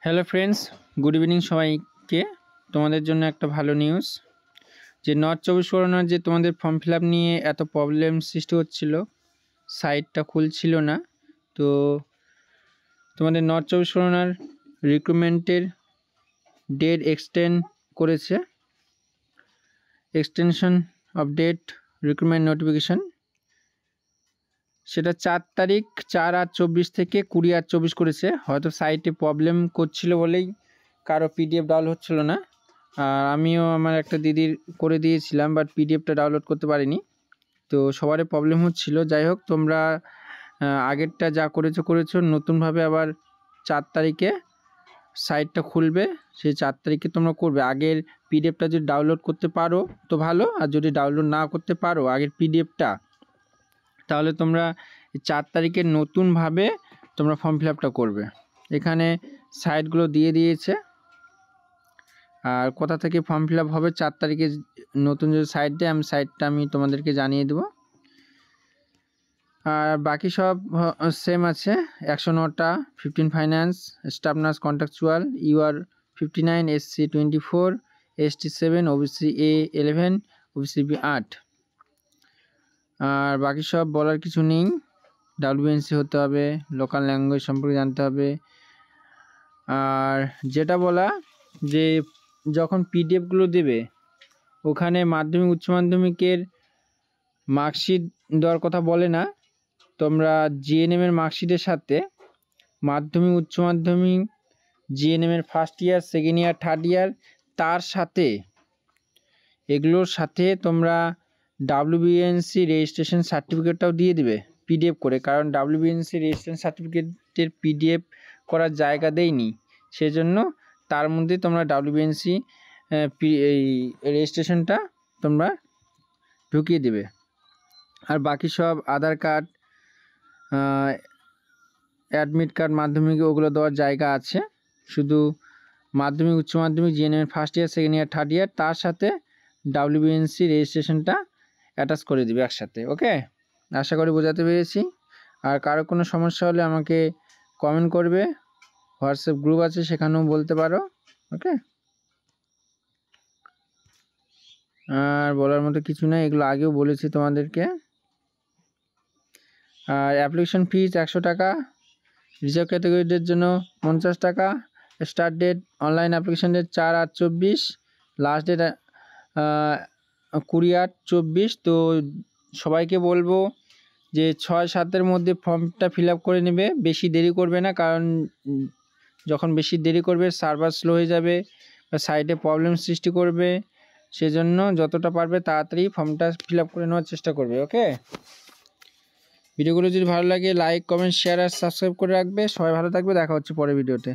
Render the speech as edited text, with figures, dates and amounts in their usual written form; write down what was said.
Hello friends, good evening সবাইকে। তোমাদের জন্য একটা ভালো নিউজ যে নর্থ চব্বিশ পরগনার যে তোমাদের ফর্ম ফিল আপ নিয়ে এত প্রবলেম সৃষ্টি হচ্ছিল, সাইটটা খুলছিল না। তো তোমাদের নর্থ চব্বিশ পরগনার রিক্রুটমেন্টের ডেট এক্সটেন্ড করেছে, extension of date recruitment notification. সেটা 4 তারিখ 4/8/24 থেকে 20/8/24 করেছে। হয়তো সাইটে প্রবলেম করছিল বলেই কারো পিডিএফ ডাউনলোড হচ্ছিল না। আর আমিও আমার একটা দিদির করে দিয়েছিলাম, বাট পিডিএফটা ডাউনলোড করতে পারিনি। তো সবারই প্রবলেম হচ্ছিল। যাই হোক, তোমরা আগেরটা যা করেছো নতুনভাবে আবার 4 তারিখে সাইটটা খুলবে। সেই 4 তারিখে তোমরা করবে। আগের পিডিএফটা যদি ডাউনলোড করতে পারো তো ভালো, আর যদি ডাউনলোড না করতে পারো আগের পিডিএফটা, তাহলে তোমরা 4 তারিখে নতুনভাবে তোমরা ফর্ম ফিল আপটা করবে। এখানে সাইটগুলো দিয়ে দিয়েছে, আর কোথা থেকে ফর্ম ফিল আপ হবে 4 তারিখে নতুন যে সাইট দেয়, সাইটটা আমি তোমাদেরকে জানিয়ে দেবো। আর বাকি সব সেম আছে। 109টা 15 finance, staff nurse contractual, UR 59, SC 24, ST 7, OBC A 11, OBC B 8। আর বাকি সব বলার কিছু নেই। WNC হতে হবে, লোকাল ল্যাঙ্গুয়েজ সম্পর্কে জানতে হবে। আর যেটা বলা যে যখন পিডিএফগুলো দেবে ওখানে মাধ্যমিক উচ্চ মাধ্যমিকের মার্কশিট দেওয়ার কথা বলে না। তোমরা জিএনএমের মার্কশিটের সাথে মাধ্যমিক উচ্চ মাধ্যমিক, জিএনএমের first year, second year, third year, তার সাথে এগুলোর সাথে তোমরা WBNC রেজিস্ট্রেশন সার্টিফিকেটটাও দিয়ে দিবে পিডিএফ করে। কারণ WBNC রেজিস্ট্রেশন সার্টিফিকেটের পিডিএফ করার জায়গা দেয়নি, সেজন্য তার মধ্যে তোমরা WBNC এই রেজিস্ট্রেশনটা তোমরা ঢুকিয়ে দেবে। আর বাকি সব আধার কার্ড, অ্যাডমিট কার্ড, মাধ্যমিক ওগুলো দেওয়ার জায়গা আছে। শুধু মাধ্যমিক উচ্চ মাধ্যমিক, GNM first year, second year, third year, তার সাথে WBNC রেজিস্ট্রেশনটা অ্যাটাচ করে দিবে একসাথে। ওকে, আশা করি বোঝাতে পেরেছি। আর কারো কোনো সমস্যা হলে আমাকে কমেন্ট করবে, হোয়াটসঅ্যাপ গ্রুপ আছে সেখানেও বলতে পারো। ওকে, আর বলার মতো কিছু নেই, এগুলো আগেও বলেছি তোমাদেরকে। আর অ্যাপ্লিকেশন ফিজ 100 টাকা, রিজার্ভ ক্যাটাগরিদের জন্য 50 টাকা। Start date online application date 4/8/24, last date 20/8/24। তো সবাইকে বলবো যে 6-7-এর মধ্যে ফর্মটা ফিল আপ করে নেবে, বেশি দেরি করবে না। কারণ যখন বেশি দেরি করবে সার্ভার স্লো হয়ে যাবে বা সাইটে প্রবলেম সৃষ্টি করবে। সেজন্য যতটা পারবে তাড়াতাড়ি ফর্মটা ফিল আপ করে নেওয়ার চেষ্টা করবে। ওকে, ভিডিওগুলো যদি ভালো লাগে লাইক, কমেন্ট, শেয়ার আর সাবস্ক্রাইব করে রাখবে। সবাই ভালো থাকবে, দেখা হচ্ছে পরের ভিডিওতে।